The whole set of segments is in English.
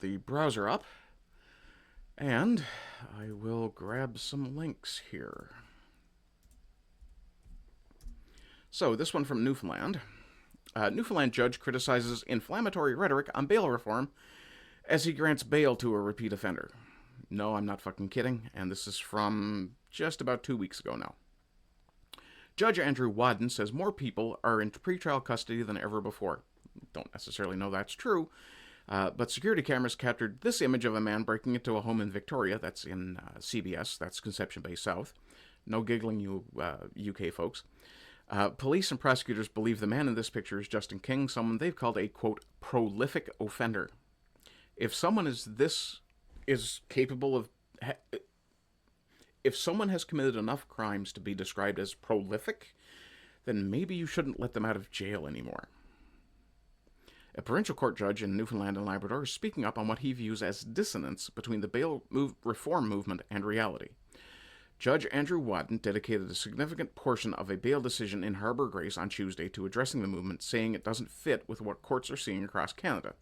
the browser up, and I will grab some links here. So, this one from Newfoundland. Newfoundland judge criticizes inflammatory rhetoric on bail reform as he grants bail to a repeat offender. No, I'm not fucking kidding, and this is from just about 2 weeks ago now. Judge Andrew Wadden says more people are in pretrial custody than ever before. Don't necessarily know that's true, but security cameras captured this image of a man breaking into a home in Victoria. That's in CBS, that's Conception Bay South. No giggling, you UK folks. Police and prosecutors believe the man in this picture is Justin King, someone they've called a, quote, prolific offender. If someone is capable of... If someone has committed enough crimes to be described as prolific, then maybe you shouldn't let them out of jail anymore. A provincial court judge in Newfoundland and Labrador is speaking up on what he views as dissonance between the bail reform movement and reality. Judge Andrew Wadden dedicated a significant portion of a bail decision in Harbour Grace on Tuesday to addressing the movement, saying it doesn't fit with what courts are seeing across Canada.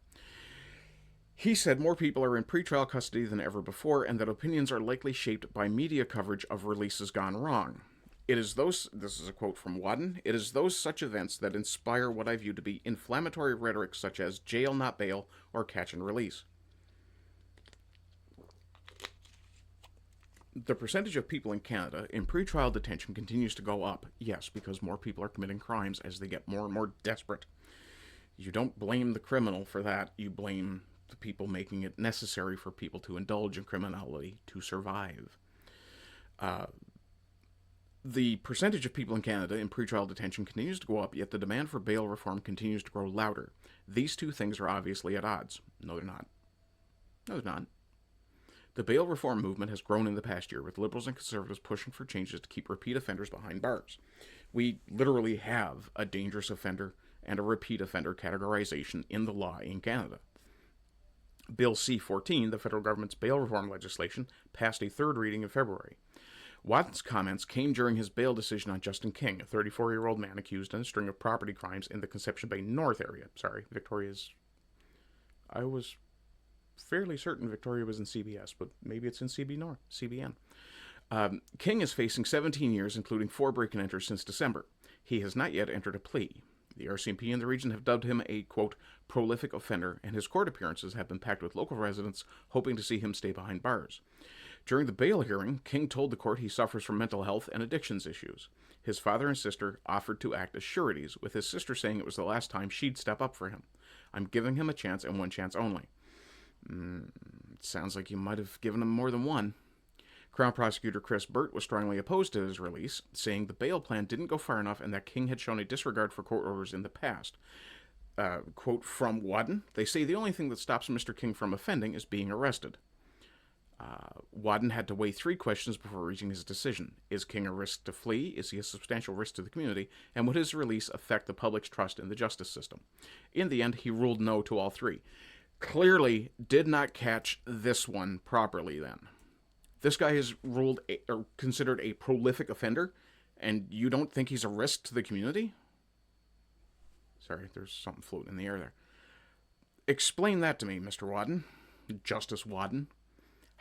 He said more people are in pretrial custody than ever before, and that opinions are likely shaped by media coverage of releases gone wrong. This is a quote from Wadden, it is those such events that inspire what I view to be inflammatory rhetoric such as jail not bail or catch and release. The percentage of people in Canada in pretrial detention continues to go up, yes, because more people are committing crimes as they get more and more desperate. You don't blame the criminal for that, you blame the people making it necessary for people to indulge in criminality to survive. The percentage of people in Canada in pretrial detention continues to go up, yet the demand for bail reform continues to grow louder. These two things are obviously at odds. No, they're not. No, they're not. The bail reform movement has grown in the past year, with Liberals and Conservatives pushing for changes to keep repeat offenders behind bars. We literally have a dangerous offender and a repeat offender categorization in the law in Canada. Bill C-14, the federal government's bail reform legislation, passed a third reading in February. Wadden's comments came during his bail decision on Justin King, a 34-year-old man accused in a string of property crimes in the Conception Bay North area. Sorry, Victoria's... I was fairly certain Victoria was in CBS, but maybe it's in CBN. King is facing 17 years, including 4 break-and-enters since December. He has not yet entered a plea. The RCMP in the region have dubbed him a, quote, prolific offender, and his court appearances have been packed with local residents hoping to see him stay behind bars. During the bail hearing, King told the court he suffers from mental health and addictions issues. His father and sister offered to act as sureties, with his sister saying it was the last time she'd step up for him. I'm giving him a chance and one chance only. It sounds like you might have given him more than one. Crown Prosecutor Chris Burt was strongly opposed to his release, saying the bail plan didn't go far enough and that King had shown a disregard for court orders in the past. Quote from Wadden, they say the only thing that stops Mr. King from offending is being arrested. Wadden had to weigh 3 questions before reaching his decision. Is King a risk to flee? Is he a substantial risk to the community? And would his release affect the public's trust in the justice system? In the end, he ruled no to all 3. Clearly did not catch this one properly then. This guy is considered a prolific offender, and you don't think he's a risk to the community? Sorry, there's something floating in the air there. Explain that to me, Mr. Wadden. Justice Wadden.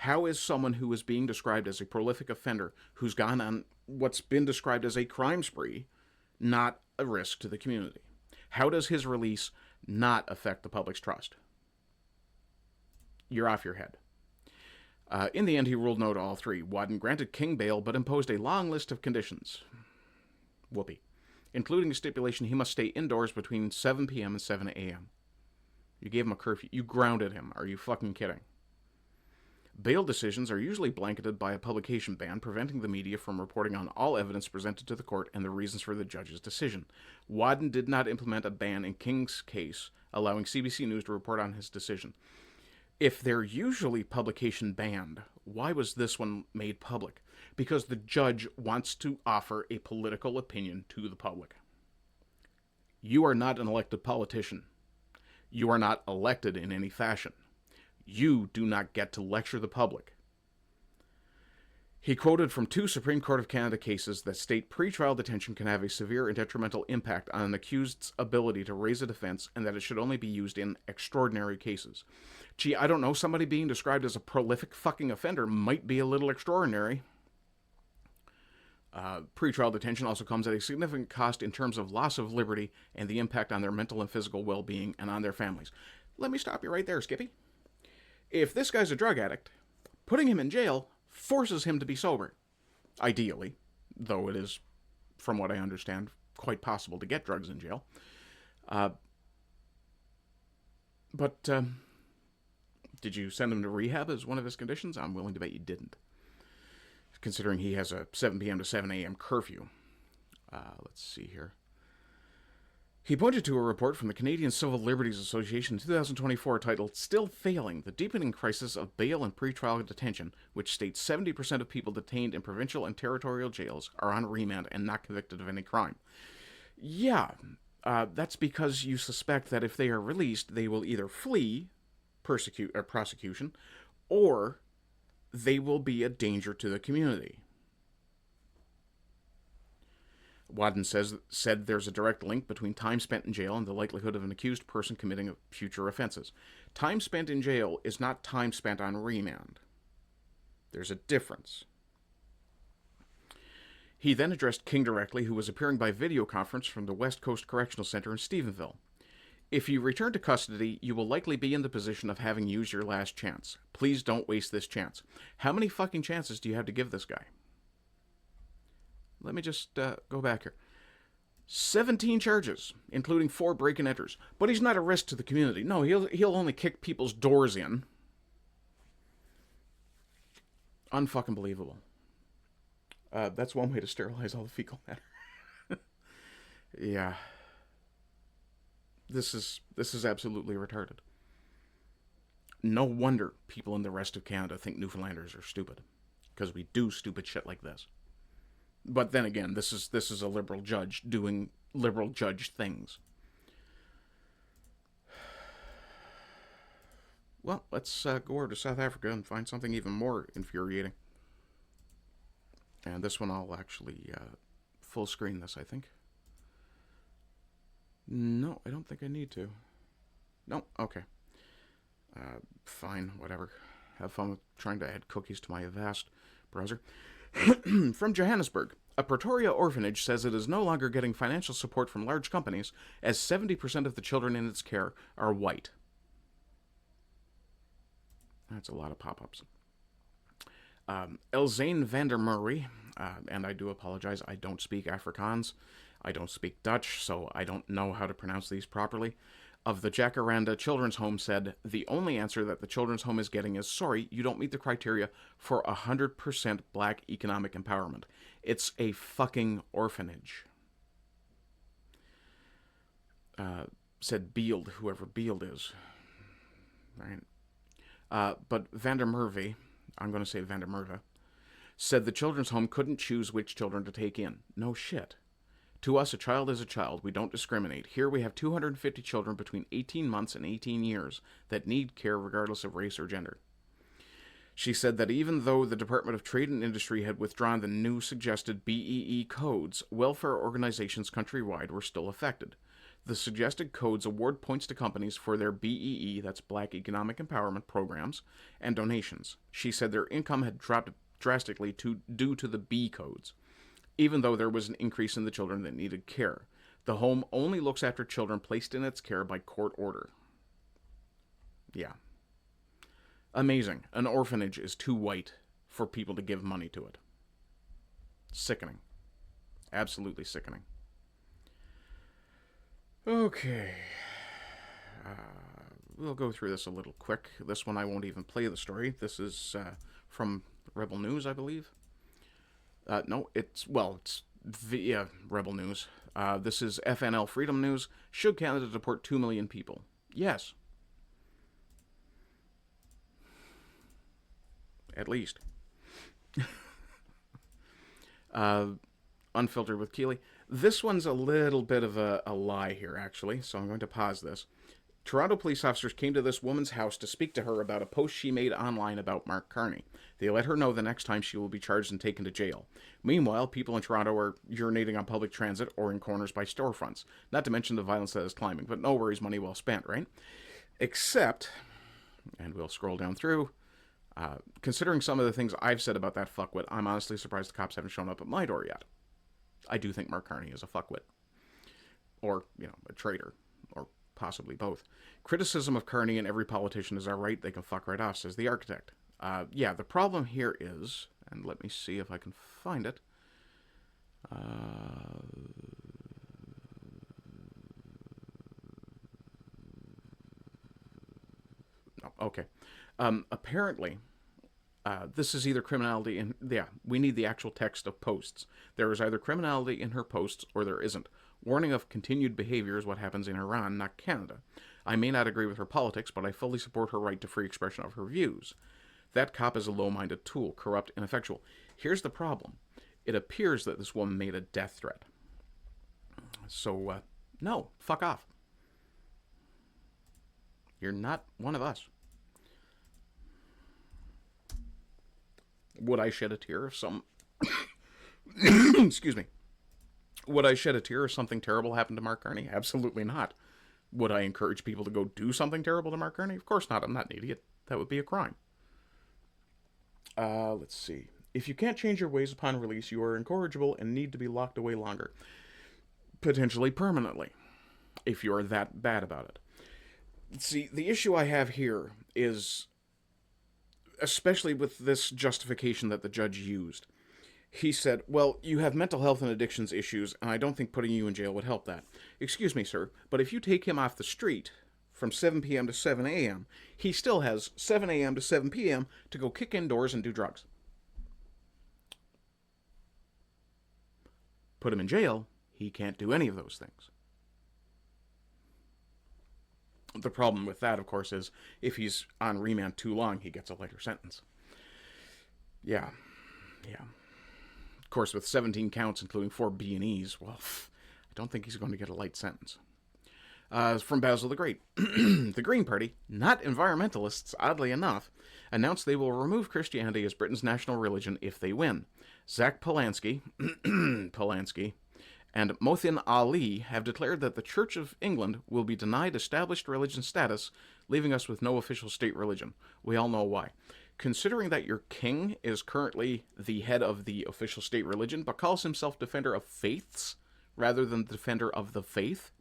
How is someone who is being described as a prolific offender, who's gone on what's been described as a crime spree, not a risk to the community? How does his release not affect the public's trust? You're off your head. In the end, he ruled no to all 3. Wadden granted King bail, but imposed a long list of conditions. Whoopee. Including a stipulation he must stay indoors between 7 p.m. and 7 a.m. You gave him a curfew. You grounded him. Are you fucking kidding? Bail decisions are usually blanketed by a publication ban, preventing the media from reporting on all evidence presented to the court and the reasons for the judge's decision. Wadden did not implement a ban in King's case, allowing CBC News to report on his decision. If they're usually publication banned, why was this one made public? Because the judge wants to offer a political opinion to the public. You are not an elected politician. You are not elected in any fashion. You do not get to lecture the public. He quoted from 2 Supreme Court of Canada cases that state pretrial detention can have a severe and detrimental impact on an accused's ability to raise a defense, and that it should only be used in extraordinary cases. Gee, I don't know, somebody being described as a prolific fucking offender might be a little extraordinary. Pretrial detention also comes at a significant cost in terms of loss of liberty and the impact on their mental and physical well-being and on their families. Let me stop you right there, Skippy. If this guy's a drug addict, putting him in jail forces him to be sober. Ideally, though it is, from what I understand, quite possible to get drugs in jail. But did you send him to rehab as one of his conditions? I'm willing to bet you didn't, considering he has a 7 p.m. to 7 a.m. curfew. Let's see here. He pointed to a report from the Canadian Civil Liberties Association in 2024 titled Still Failing, the Deepening Crisis of Bail and Pretrial Detention, which states 70% of people detained in provincial and territorial jails are on remand and not convicted of any crime. Yeah, that's because you suspect that if they are released, they will either flee prosecution, or they will be a danger to the community. Wadden said there's a direct link between time spent in jail and the likelihood of an accused person committing future offenses. Time spent in jail is not time spent on remand. There's a difference. He then addressed King directly, who was appearing by video conference from the West Coast Correctional Center in Stephenville. If you return to custody, you will likely be in the position of having used your last chance. Please don't waste this chance. How many fucking chances do you have to give this guy? Let me just go back here. 17 charges, including 4 break-and-enters. But he's not a risk to the community. No, he'll only kick people's doors in. Unfucking believable. That's one way to sterilize all the fecal matter. Yeah. This is absolutely retarded. No wonder people in the rest of Canada think Newfoundlanders are stupid, because we do stupid shit like this. But then again, this is a liberal judge doing liberal judge things. Well, let's go over to South Africa and find something even more infuriating. And this one I'll actually full screen this, I think. No, I don't think I need to. No, okay. Fine, whatever. Have fun with trying to add cookies to my Avast browser. From Johannesburg, a Pretoria orphanage says it is no longer getting financial support from large companies, as 70% of the children in its care are white. That's a lot of pop-ups. Elzane van der Murray, and I do apologize, I don't speak Afrikaans, I don't speak Dutch, so I don't know how to pronounce these properly, of the Jacaranda Children's Home said, the only answer that the children's home is getting is, sorry, you don't meet the criteria for 100% black economic empowerment. It's a fucking orphanage. Said Beeld, whoever Beeld is. Right? But Van der Merwe, I'm going to say Van der Merwe, said the children's home couldn't choose which children to take in. No shit. To us, a child is a child. We don't discriminate. Here we have 250 children between 18 months and 18 years that need care regardless of race or gender. She said that even though the Department of Trade and Industry had withdrawn the new suggested BEE codes, welfare organizations countrywide were still affected. The suggested codes award points to companies for their BEE, that's Black Economic Empowerment programs, and donations. She said their income had dropped drastically due to the B codes, even though there was an increase in the children that needed care. The home only looks after children placed in its care by court order. Yeah. Amazing. An orphanage is too white for people to give money to it. Sickening. Absolutely sickening. Okay. We'll go through this a little quick. This one I won't even play the story. This is from Rebel News, I believe. No, it's via Rebel News. This is FNL Freedom News. Should Canada deport 2 million people? Yes. At least. Unfiltered with Keeley. This one's a little bit of a lie here, actually, so I'm going to pause this. Toronto police officers came to this woman's house to speak to her about a post she made online about Mark Carney. They let her know the next time she will be charged and taken to jail. Meanwhile, people in Toronto are urinating on public transit or in corners by storefronts. Not to mention the violence that is climbing, but no worries, money well spent, right? Except, and we'll scroll down through, considering some of the things I've said about that fuckwit, I'm honestly surprised the cops haven't shown up at my door yet. I do think Mark Carney is a fuckwit. Or, a traitor. Or possibly both. Criticism of Carney and every politician is our right. They can fuck right off, says the architect. The problem here is, and let me see if I can find it. No, okay. Apparently, this is either criminality in... Yeah, we need the actual text of posts. There is either criminality in her posts or there isn't. Warning of continued behavior is what happens in Iran, not Canada. I may not agree with her politics, but I fully support her right to free expression of her views. That cop is a low-minded tool, corrupt, ineffectual. Here's the problem. It appears that this woman made a death threat. So, no, fuck off. You're not one of us. Would I shed a tear if some... Excuse me. Would I shed a tear if something terrible happened to Mark Carney? Absolutely not. Would I encourage people to go do something terrible to Mark Carney? Of course not. I'm not an idiot. That would be a crime. Let's see. If you can't change your ways upon release, you are incorrigible and need to be locked away longer. Potentially permanently. If you are that bad about it. See, the issue I have here is, especially with this justification that the judge used, he said, well, you have mental health and addictions issues, and I don't think putting you in jail would help that. Excuse me, sir, but if you take him off the street from 7 p.m. to 7 a.m., he still has 7 a.m. to 7 p.m. to go kick indoors and do drugs. Put him in jail, he can't do any of those things. The problem with that, of course, is if he's on remand too long, he gets a lighter sentence. Yeah. Of course, with 17 counts, including 4 B&Es, well, I don't think he's going to get a light sentence. From Basil the Great. The Green Party, not environmentalists, oddly enough, announced they will remove Christianity as Britain's national religion if they win. Zach Polanski, and Mothin Ali have declared that the Church of England will be denied established religion status, leaving us with no official state religion. We all know why. Considering that your king is currently the head of the official state religion, but calls himself defender of faiths rather than defender of the faith,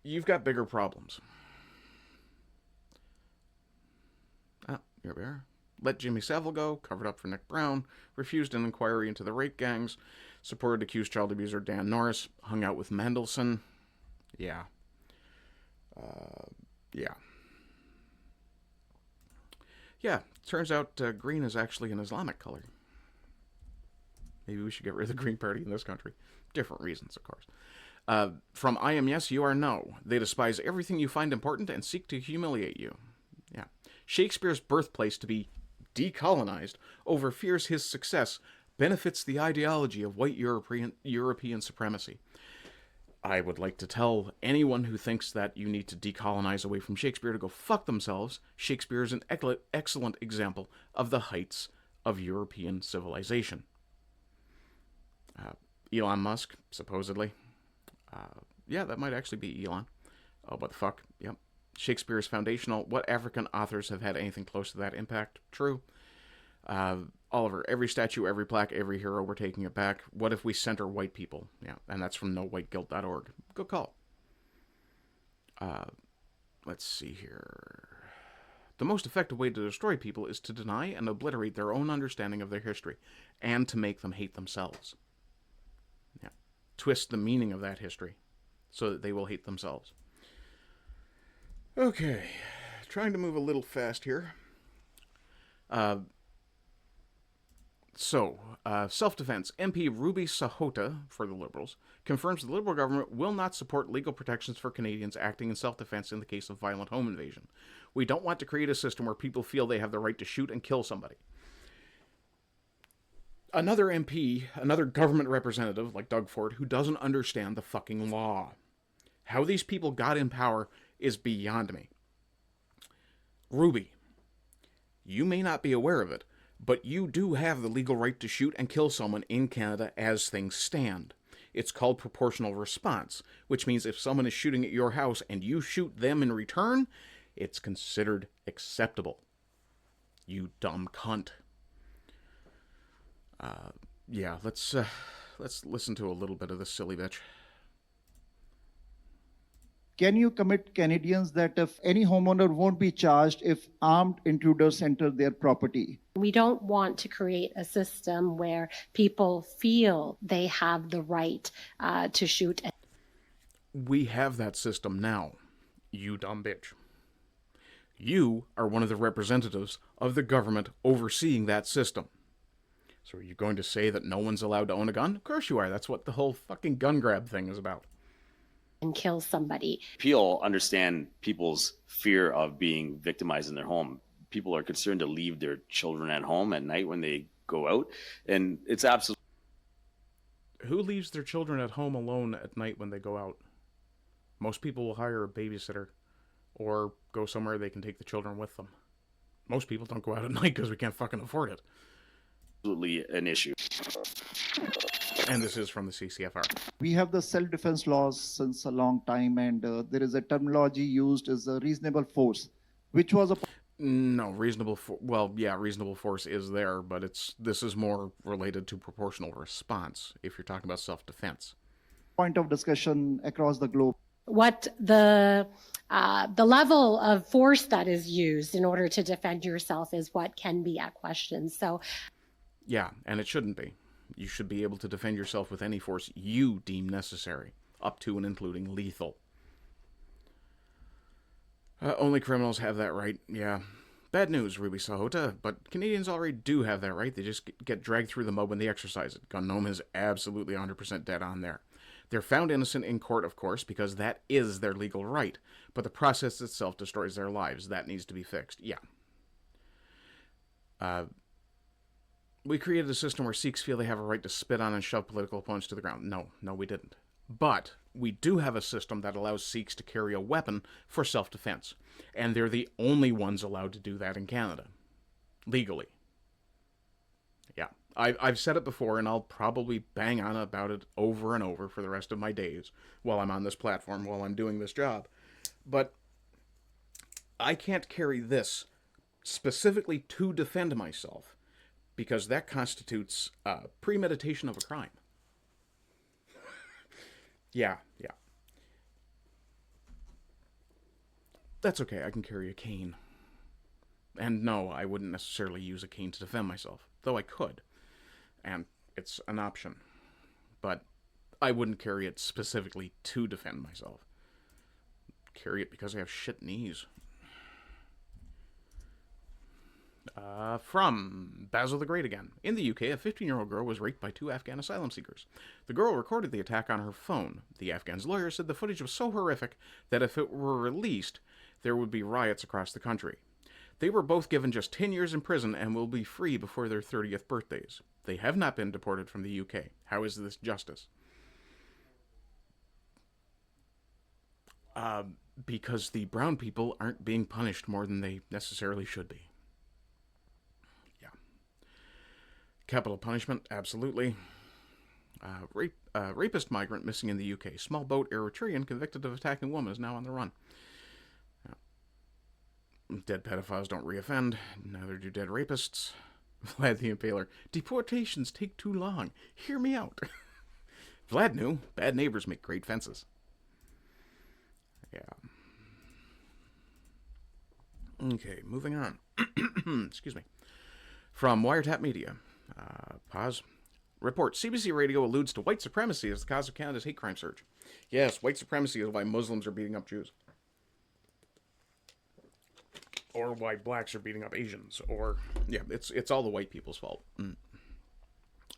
you've got bigger problems. Here we are. Let Jimmy Savile go, covered up for Nick Brown, refused an inquiry into the rape gangs, supported accused child abuser Dan Norris, hung out with Mendelssohn. Yeah. Yeah, turns out green is actually an Islamic color. Maybe we should get rid of the Green Party in this country. Different reasons, of course. From I am yes, you are no. They despise everything you find important and seek to humiliate you. Yeah. Shakespeare's birthplace to be decolonized over fears his success benefits the ideology of white European supremacy. I would like to tell anyone who thinks that you need to decolonize away from Shakespeare to go fuck themselves. Shakespeare is an excellent example of the heights of European civilization. Elon Musk, supposedly. Yeah, that might actually be Elon. Oh, what the fuck? Yep. Shakespeare is foundational. What African authors have had anything close to that impact? True. Oliver, every statue, every plaque, every hero, we're taking it back. What if we center white people? Yeah, and that's from nowhiteguilt.org. Good call. Let's see here. The most effective way to destroy people is to deny and obliterate their own understanding of their history, and to make them hate themselves. Yeah. Twist the meaning of that history, so that they will hate themselves. Okay. Trying to move a little fast here. Self-defense. MP Ruby Sahota, for the Liberals, confirms the Liberal government will not support legal protections for Canadians acting in self-defense in the case of violent home invasion. We don't want to create a system where people feel they have the right to shoot and kill somebody. Another MP, another government representative, like Doug Ford, who doesn't understand the fucking law. How these people got in power is beyond me. Ruby, you may not be aware of it, but you do have the legal right to shoot and kill someone in Canada as things stand. It's called proportional response, which means if someone is shooting at your house and you shoot them in return, it's considered acceptable. You dumb cunt. Yeah, let's listen to a little bit of this silly bitch. Can you commit Canadians that if any homeowner won't be charged if armed intruders enter their property? We don't want to create a system where people feel they have the right to shoot. We have that system now, you dumb bitch. You are one of the representatives of the government overseeing that system. So are you going to say that no one's allowed to own a gun? Of course you are. That's what the whole fucking gun grab thing is about. And kill somebody. People understand people's fear of being victimized in their home. People are concerned to leave their children at home at night when they go out. And it's absolutely... Who leaves their children at home alone at night when they go out? Most people will hire a babysitter or go somewhere they can take the children with them. Most people don't go out at night because we can't fucking afford it. Absolutely an issue. And this is from the CCFR. We have the self-defense laws since a long time, and there is a terminology used as a reasonable force, which was a... No, reasonable force is there, but this is more related to proportional response if you're talking about self-defense. Point of discussion across the globe. What the level of force that is used in order to defend yourself is what can be at question. So, yeah, and it shouldn't be. You should be able to defend yourself with any force you deem necessary, up to and including lethal. Only criminals have that right, yeah. Bad news, Ruby Sahota, but Canadians already do have that right. They just get dragged through the mud when they exercise it. Gun Gnome is absolutely 100% dead on there. They're found innocent in court, of course, because that is their legal right. But the process itself destroys their lives. That needs to be fixed. Yeah. We created a system where Sikhs feel they have a right to spit on and shove political opponents to the ground. No, we didn't. But we do have a system that allows Sikhs to carry a weapon for self-defense. And they're the only ones allowed to do that in Canada. Legally. Yeah. I've said it before, and I'll probably bang on about it over and over for the rest of my days while I'm on this platform, while I'm doing this job. But I can't carry this specifically to defend myself, because that constitutes premeditation of a crime. Yeah. That's okay, I can carry a cane. And no, I wouldn't necessarily use a cane to defend myself, though I could. And it's an option. But I wouldn't carry it specifically to defend myself. Carry it because I have shit knees. From Basil the Great again. In the UK, a 15-year-old girl was raped by 2 Afghan asylum seekers. The girl recorded the attack on her phone. The Afghan's lawyer said the footage was so horrific that if it were released, there would be riots across the country. They were both given just 10 years in prison and will be free before their 30th birthdays. They have not been deported from the UK. How is this justice? Because the brown people aren't being punished more than they necessarily should be. Yeah. Capital punishment, absolutely. Rapist migrant missing in the UK. Small boat Eritrean convicted of attacking woman is now on the run. Dead pedophiles don't reoffend. Neither do dead rapists. Vlad the Impaler. Deportations take too long. Hear me out. Vlad knew. Bad neighbors make great fences. Yeah. Okay, moving on. Excuse me. From Wiretap Media. Pause. Report. CBC Radio alludes to white supremacy as the cause of Canada's hate crime surge. Yes, white supremacy is why Muslims are beating up Jews. Or why blacks are beating up Asians. Or, yeah, it's all the white people's fault.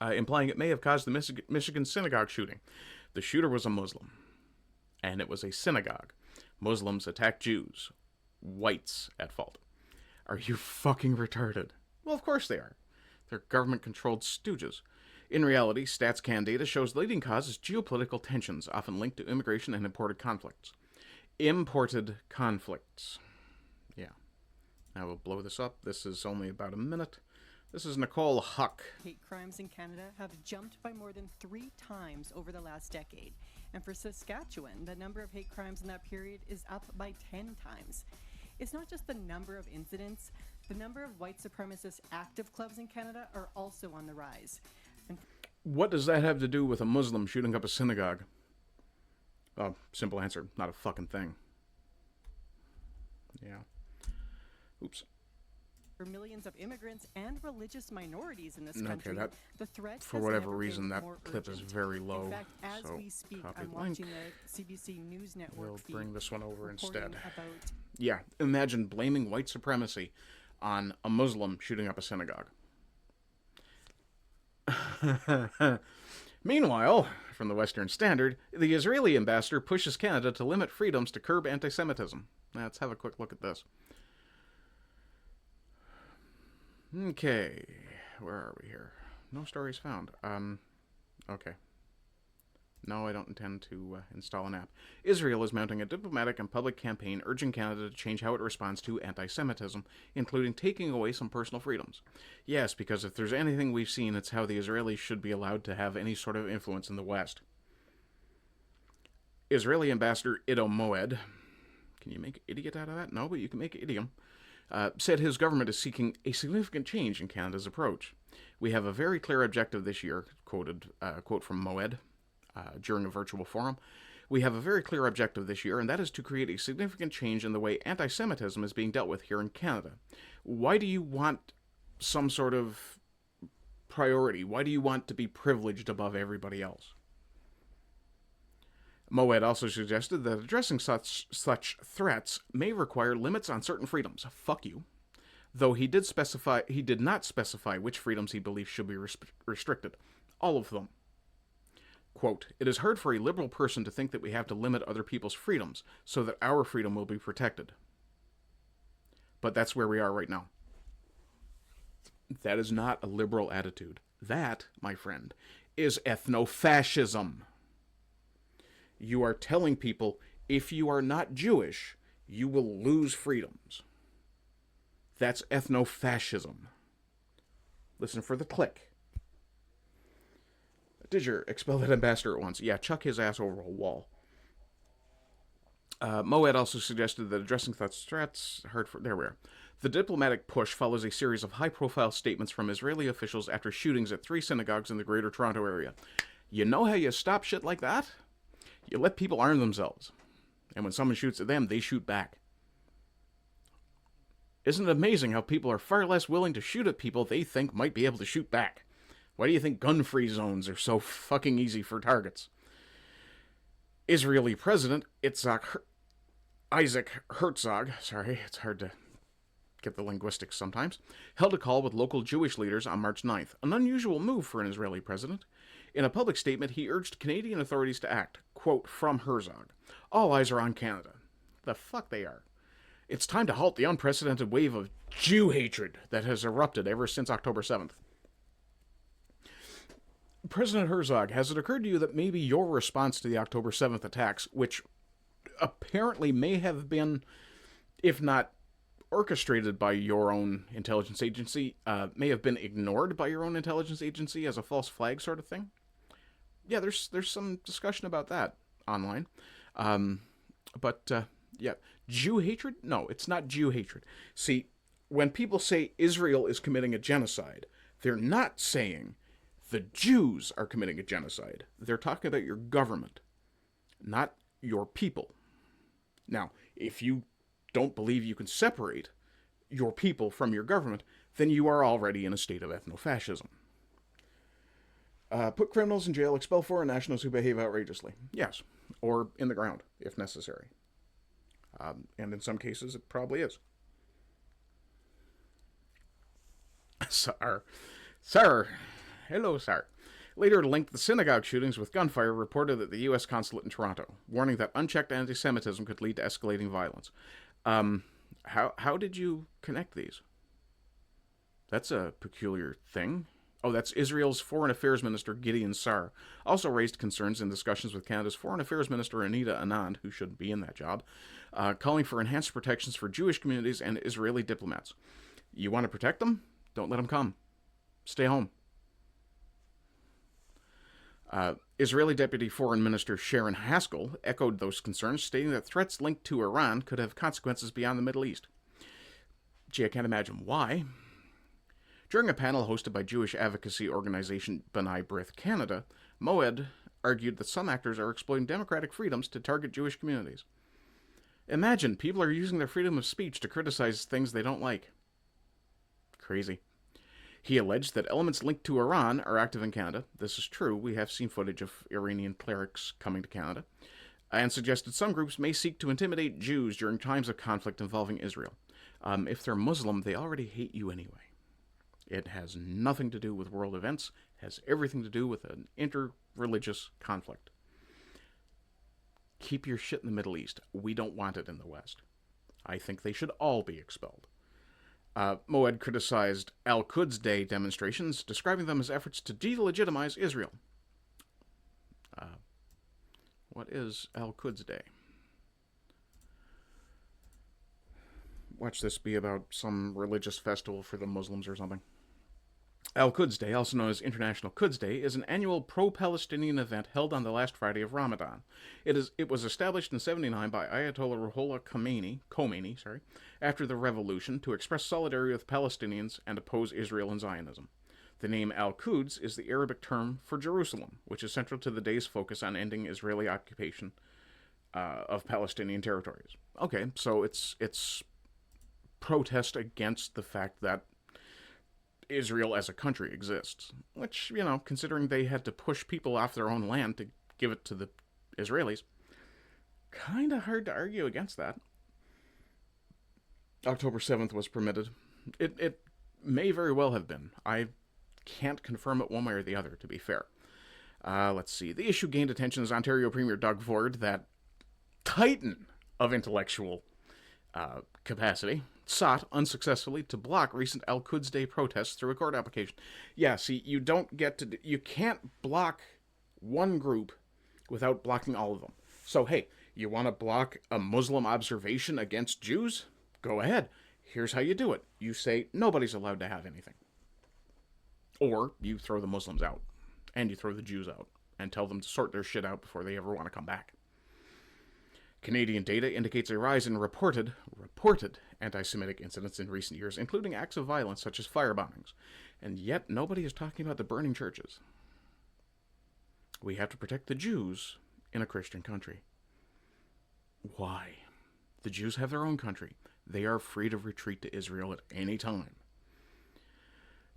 Implying it may have caused the Michigan synagogue shooting. The shooter was a Muslim. And it was a synagogue. Muslims attacked Jews. Whites at fault. Are you fucking retarded? Well, of course they are. They're government-controlled stooges. In reality, StatsCan data shows the leading cause is geopolitical tensions, often linked to immigration and imported conflicts. Imported conflicts. Yeah. I will blow this up. This is only about a minute. This is Nicole Huck. Hate crimes in Canada have jumped by more than 3 times over the last decade. And for Saskatchewan, the number of hate crimes in that period is up by 10 times. It's not just the number of incidents, the number of white supremacist active clubs in Canada are also on the rise. And what does that have to do with a Muslim shooting up a synagogue? Oh, simple answer, not a fucking thing. Yeah. Oops. For millions of immigrants and religious minorities in this Okay, country, that, the threat for has whatever never reason, been that more clip is urgent. very low. In fact, as so we speak, copy I'm the link. watching the CBC News Network We'll feed bring this one over instead. about Yeah, imagine blaming white supremacy on a Muslim shooting up a synagogue. Meanwhile, from the Western Standard, the Israeli ambassador pushes Canada to limit freedoms to curb anti-Semitism. Let's have a quick look at this. Okay, where are we here? No stories found. Okay. No, I don't intend to install an app. Israel is mounting a diplomatic and public campaign urging Canada to change how it responds to anti-Semitism, including taking away some personal freedoms. Yes, because if there's anything we've seen, it's how the Israelis should be allowed to have any sort of influence in the West. Israeli ambassador Ido Moed, can you make idiot out of that? No, but you can make idiom. Said his government is seeking a significant change in Canada's approach. We have a very clear objective this year, quote from Moed, during a virtual forum. We have a very clear objective this year, and that is to create a significant change in the way anti-Semitism is being dealt with here in Canada. Why do you want some sort of priority? Why do you want to be privileged above everybody else? Moed also suggested that addressing such threats may require limits on certain freedoms. Fuck you. Though he did not specify which freedoms he believes should be restricted. All of them. Quote, "It is hard for a liberal person to think that we have to limit other people's freedoms so that our freedom will be protected. But that's where we are right now." That is not a liberal attitude. That, my friend, is ethno-fascism. You are telling people, if you are not Jewish, you will lose freedoms. That's ethno-fascism. Listen for the click. Did you expel that ambassador at once? Yeah, chuck his ass over a wall. Moed also suggested that addressing such threats, there we are. The diplomatic push follows a series of high-profile statements from Israeli officials after shootings at 3 synagogues in the Greater Toronto Area. You know how you stop shit like that? You let people arm themselves. And when someone shoots at them, they shoot back. Isn't it amazing how people are far less willing to shoot at people they think might be able to shoot back? Why do you think gun-free zones are so fucking easy for targets? Israeli President Isaac Herzog, sorry, it's hard to get the linguistics sometimes, held a call with local Jewish leaders on March 9th, an unusual move for an Israeli president. In a public statement, he urged Canadian authorities to act. Quote from Herzog, "All eyes are on Canada." The fuck they are. "It's time to halt the unprecedented wave of Jew hatred that has erupted ever since October 7th. President Herzog, has it occurred to you that maybe your response to the October 7th attacks, which apparently may have been, if not orchestrated by your own intelligence agency, may have been ignored by your own intelligence agency as a false flag sort of thing?" Yeah, there's some discussion about that online. Yeah, Jew hatred? No, it's not Jew hatred. See, when people say Israel is committing a genocide, they're not saying the Jews are committing a genocide. They're talking about your government, not your people. Now, if you don't believe you can separate your people from your government, then you are already in a state of ethno-fascism. Put criminals in jail, expel foreign nationals who behave outrageously. Yes, or in the ground, if necessary. And in some cases, it probably is. Sir. Hello, sir. Later linked the synagogue shootings with gunfire reported at the U.S. consulate in Toronto, warning that unchecked anti-Semitism could lead to escalating violence. How did you connect these? That's a peculiar thing. Oh, that's Israel's Foreign Affairs Minister Gideon Sar. Also raised concerns in discussions with Canada's Foreign Affairs Minister Anita Anand, who shouldn't be in that job, calling for enhanced protections for Jewish communities and Israeli diplomats. You want to protect them? Don't let them come. Stay home. Israeli Deputy Foreign Minister Sharon Haskell echoed those concerns, stating that threats linked to Iran could have consequences beyond the Middle East. Gee, I can't imagine why. During a panel hosted by Jewish advocacy organization B'nai B'rith Canada, Moed argued that some actors are exploiting democratic freedoms to target Jewish communities. Imagine, people are using their freedom of speech to criticize things they don't like. Crazy. He alleged that elements linked to Iran are active in Canada. This is true. We have seen footage of Iranian clerics coming to Canada. And suggested some groups may seek to intimidate Jews during times of conflict involving Israel. If they're Muslim, they already hate you anyway. It has nothing to do with world events. It has everything to do with an inter-religious conflict. Keep your shit in the Middle East. We don't want it in the West. I think they should all be expelled. Moed criticized Al-Quds Day demonstrations, describing them as efforts to delegitimize Israel. What is Al-Quds Day? Watch this be about some religious festival for the Muslims or something. Al-Quds Day, also known as International Quds Day, is an annual pro-Palestinian event held on the last Friday of Ramadan. It was established in 1979 by Ayatollah Ruhollah Khomeini, after the revolution, to express solidarity with Palestinians and oppose Israel and Zionism. The name Al-Quds is the Arabic term for Jerusalem, which is central to the day's focus on ending Israeli occupation of Palestinian territories. Okay, so it's protest against the fact that Israel as a country exists, which, considering they had to push people off their own land to give it to the Israelis, kind of hard to argue against that. October 7th was permitted. It may very well have been. I can't confirm it one way or the other, to be fair. Let's see. The issue gained attention as Ontario Premier Doug Ford, that titan of intellectual capacity, sought unsuccessfully to block recent Al-Quds Day protests through a court application. Yeah, see, you can't block one group without blocking all of them. So, hey, you want to block a Muslim observation against Jews? Go ahead. Here's how you do it. You say nobody's allowed to have anything. Or you throw the Muslims out, and you throw the Jews out, and tell them to sort their shit out before they ever want to come back. Canadian data indicates a rise in reported anti-Semitic incidents in recent years, including acts of violence such as fire bombings. And yet, nobody is talking about the burning churches. We have to protect the Jews in a Christian country. Why? The Jews have their own country. They are free to retreat to Israel at any time.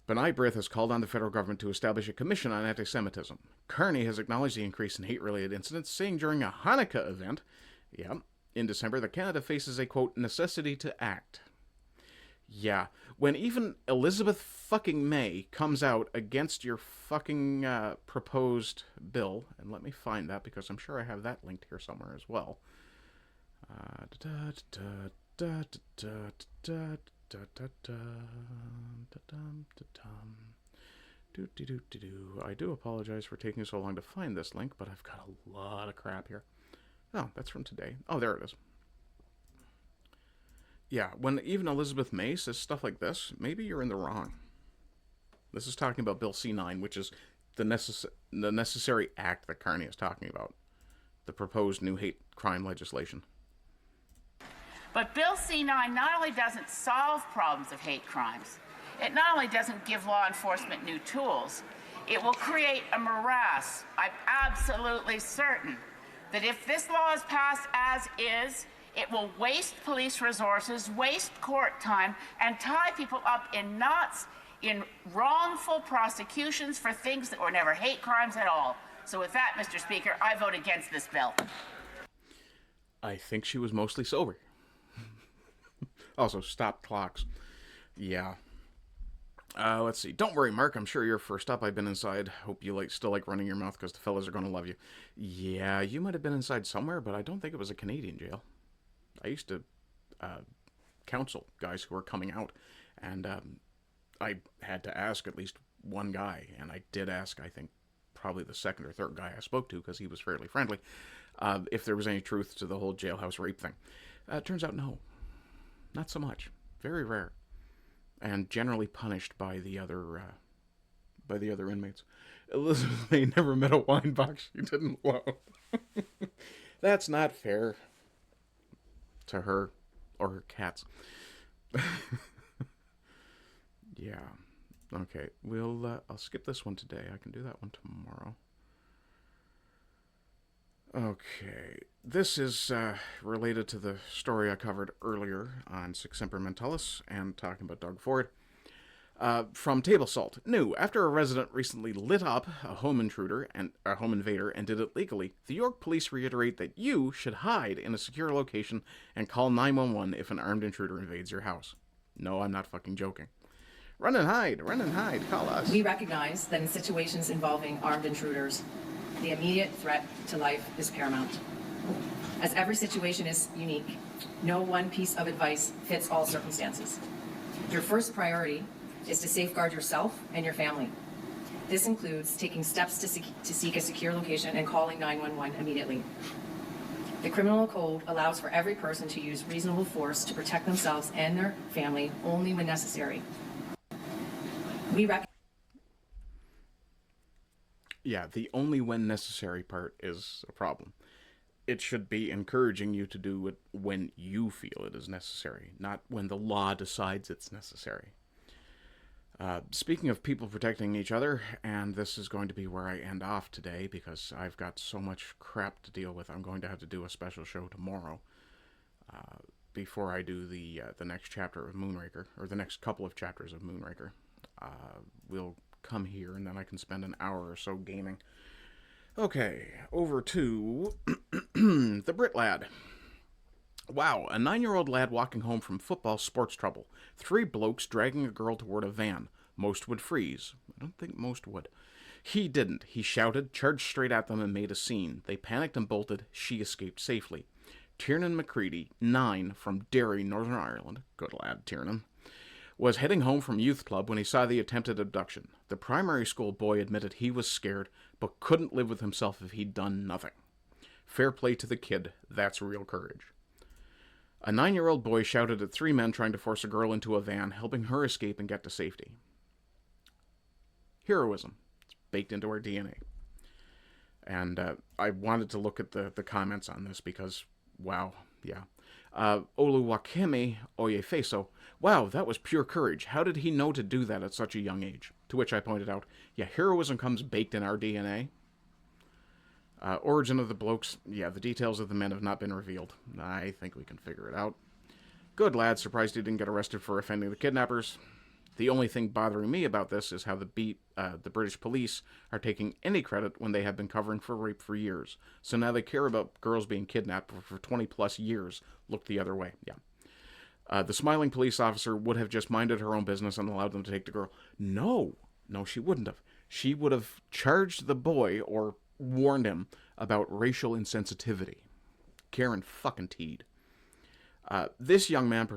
B'nai B'rith has called on the federal government to establish a commission on anti-Semitism. Kearney has acknowledged the increase in hate-related incidents, saying during a Hanukkah event, in December, that Canada faces a, quote, necessity to act. Yeah, when even Elizabeth fucking May comes out against your fucking proposed bill, and let me find that because I'm sure I have that linked here somewhere as well. I do apologize for taking so long to find this link, but I've got a lot of crap here. Oh, that's from today. Oh, there it is. Yeah, when even Elizabeth May says stuff like this, maybe you're in the wrong. This is talking about Bill C-9, which is the necessary act that Kearney is talking about. The proposed new hate crime legislation. But Bill C-9 not only doesn't solve problems of hate crimes, it not only doesn't give law enforcement new tools, it will create a morass. I'm absolutely certain that if this law is passed as is, it will waste police resources, waste court time, and tie people up in knots in wrongful prosecutions for things that were never hate crimes at all. So with that, Mr. Speaker, I vote against this bill. I think she was mostly sober. Also, stop clocks. Yeah. Let's see. Don't worry, Mark. I'm sure you're first up. I've been inside. Hope you still like running your mouth because the fellas are going to love you. Yeah, you might have been inside somewhere, but I don't think it was a Canadian jail. I used to counsel guys who were coming out, and I had to ask at least one guy, and I did ask, I think, probably the second or third guy I spoke to, because he was fairly friendly, if there was any truth to the whole jailhouse rape thing. Turns out no. Not so much. Very rare. And generally punished by the other inmates. Elizabeth May never met a wine box she didn't love. That's not fair to her or her cats. Yeah. Okay. I'll skip this one today. I can do that one tomorrow. Okay. This is related to the story I covered earlier on Sic Semper Mentalis and talking about Doug Ford. From Table Salt. New. After a resident recently lit up a home invader and did it legally, the York police reiterate that you should hide in a secure location and call 911 if an armed intruder invades your house. No, I'm not fucking joking. Run and hide, call us. We recognize that in situations involving armed intruders, the immediate threat to life is paramount. As every situation is unique, no one piece of advice fits all circumstances. Your first priority is to safeguard yourself and your family. This includes taking steps to seek a secure location and calling 911 immediately. The criminal code allows for every person to use reasonable force to protect themselves and their family only when necessary. Yeah, the only when necessary part is a problem. It should be encouraging you to do it when you feel it is necessary, not when the law decides it's necessary. Speaking of people protecting each other, and this is going to be where I end off today because I've got so much crap to deal with. I'm going to have to do a special show tomorrow before I do the next chapter of Moonraker, or the next couple of chapters of Moonraker. We'll come here, and then I can spend an hour or so gaming. Okay, over to the Brit Lad. Wow, a 9-year-old lad walking home from football sports trouble. 3 blokes dragging a girl toward a van. Most would freeze. I don't think most would. He didn't. He shouted, charged straight at them, and made a scene. They panicked and bolted. She escaped safely. Tiernan McCready, 9, from Derry, Northern Ireland, good lad, Tiernan, was heading home from youth club when he saw the attempted abduction. The primary school boy admitted he was scared, but couldn't live with himself if he'd done nothing. Fair play to the kid. That's real courage. A 9-year-old boy shouted at 3 men trying to force a girl into a van, helping her escape and get to safety. Heroism. It's baked into our DNA. And I wanted to look at the comments on this because, wow, yeah. Oluwakemi Oyefeso, wow, that was pure courage. How did he know to do that at such a young age? To which I pointed out, yeah, heroism comes baked in our DNA. Origin of the blokes, yeah, the details of the men have not been revealed. I think we can figure it out. Good lad, surprised he didn't get arrested for offending the kidnappers. The only thing bothering me about this is how the British police are taking any credit when they have been covering for rape for years. So now they care about girls being kidnapped for 20 plus years. Look the other way, yeah. The smiling police officer would have just minded her own business and allowed them to take the girl. No, she wouldn't have. She would have charged the boy or warned him about racial insensitivity. Karen fucking Teed. This young man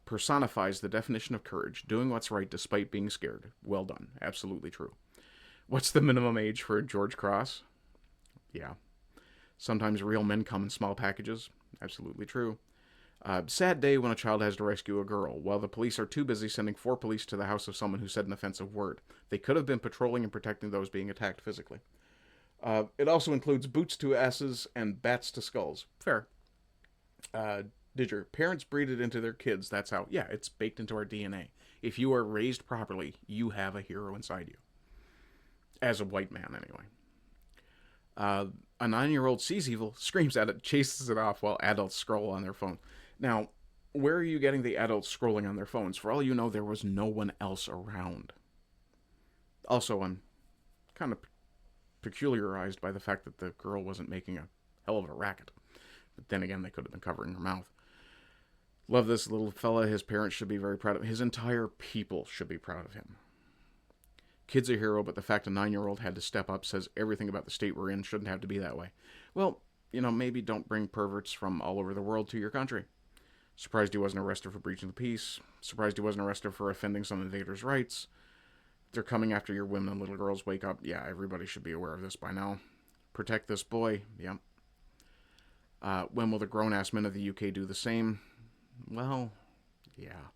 personifies the definition of courage, doing what's right despite being scared. Well done. Absolutely true. What's the minimum age for a George Cross? Yeah. Sometimes real men come in small packages. Absolutely true. Sad day when a child has to rescue a girl, while the police are too busy sending 4 police to the house of someone who said an offensive word. They could have been patrolling and protecting those being attacked physically. It also includes boots to asses and bats to skulls. Fair. Did your parents breed it into their kids? That's how. Yeah, it's baked into our DNA. If you are raised properly, you have a hero inside you. As a white man, anyway. A 9-year-old sees evil, screams at it, chases it off while adults scroll on their phone. Now, where are you getting the adults scrolling on their phones? For all you know, there was no one else around. Also, I'm kind of peculiarized by the fact that the girl wasn't making a hell of a racket. But then again, they could have been covering her mouth. Love this little fella. His parents should be very proud of him. His entire people should be proud of him. Kid's a hero, but the fact a 9-year-old had to step up says everything about the state we're in shouldn't have to be that way. Well, maybe don't bring perverts from all over the world to your country. Surprised he wasn't arrested for breaching the peace. Surprised he wasn't arrested for offending some invaders' rights. they're coming after your women and little girls. Wake up. Yeah, everybody should be aware of this by now. Protect this boy. Yep. When will the grown-ass men of the UK do the same? Well, yeah.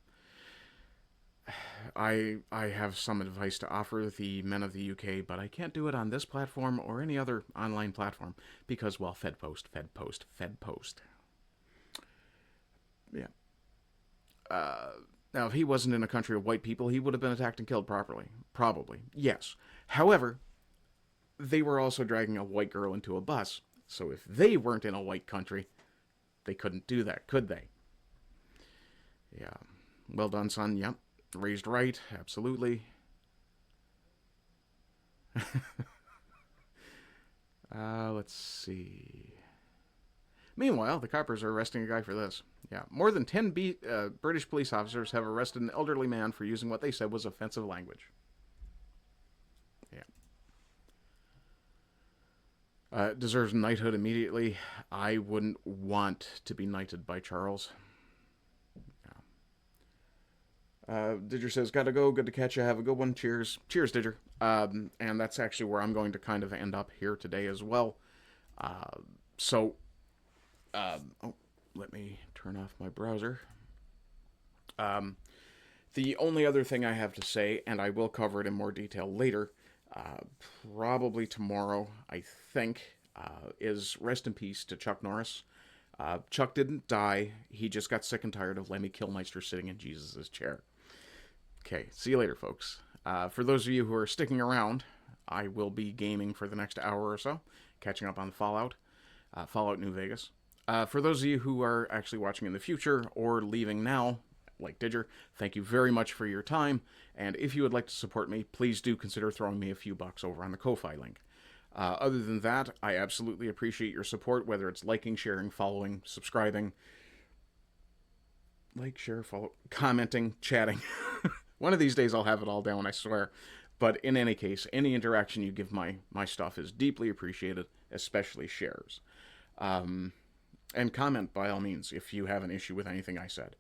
I have some advice to offer the men of the UK, but I can't do it on this platform or any other online platform because, well, Fed post. Yeah. Now, if he wasn't in a country of white people, he would have been attacked and killed properly. Probably. Yes. However, they were also dragging a white girl into a bus. So if they weren't in a white country, they couldn't do that, could they? Yeah. Well done, son. Yep. Raised right. Absolutely. Let's see. Meanwhile, the coppers are arresting a guy for this. Yeah. More than 10 British police officers have arrested an elderly man for using what they said was offensive language. Yeah. Deserves knighthood immediately. I wouldn't want to be knighted by Charles. Didger says, gotta go. Good to catch you. Have a good one. Cheers. Cheers, Didger. And that's actually where I'm going to kind of end up here today as well. Let me turn off my browser. The only other thing I have to say, and I will cover it in more detail later, probably tomorrow, I think, is rest in peace to Chuck Norris. Chuck didn't die. He just got sick and tired of Lemmy Kilmister sitting in Jesus' chair. Okay, see you later, folks. For those of you who are sticking around, I will be gaming for the next hour or so, catching up on Fallout New Vegas. For those of you who are actually watching in the future or leaving now, like Didger, thank you very much for your time, and if you would like to support me, please do consider throwing me a few bucks over on the Ko-Fi link. Other than that, I absolutely appreciate your support, whether it's liking, sharing, following, subscribing, like, share, follow, commenting, chatting. One of these days I'll have it all down, I swear. But in any case, any interaction you give my stuff is deeply appreciated, especially shares. And comment, by all means, if you have an issue with anything I said.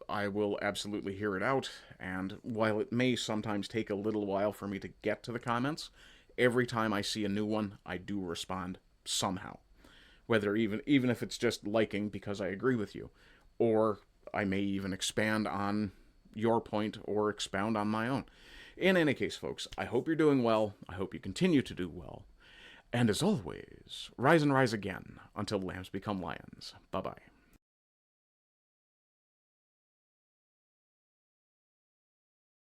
I will absolutely hear it out, and while it may sometimes take a little while for me to get to the comments, every time I see a new one, I do respond somehow. Whether even if it's just liking because I agree with you, or I may even expand on your point or expound on my own. In any case, folks, I hope you're doing well. I hope you continue to do well. And as always, rise and rise again until lambs become lions. Bye-bye.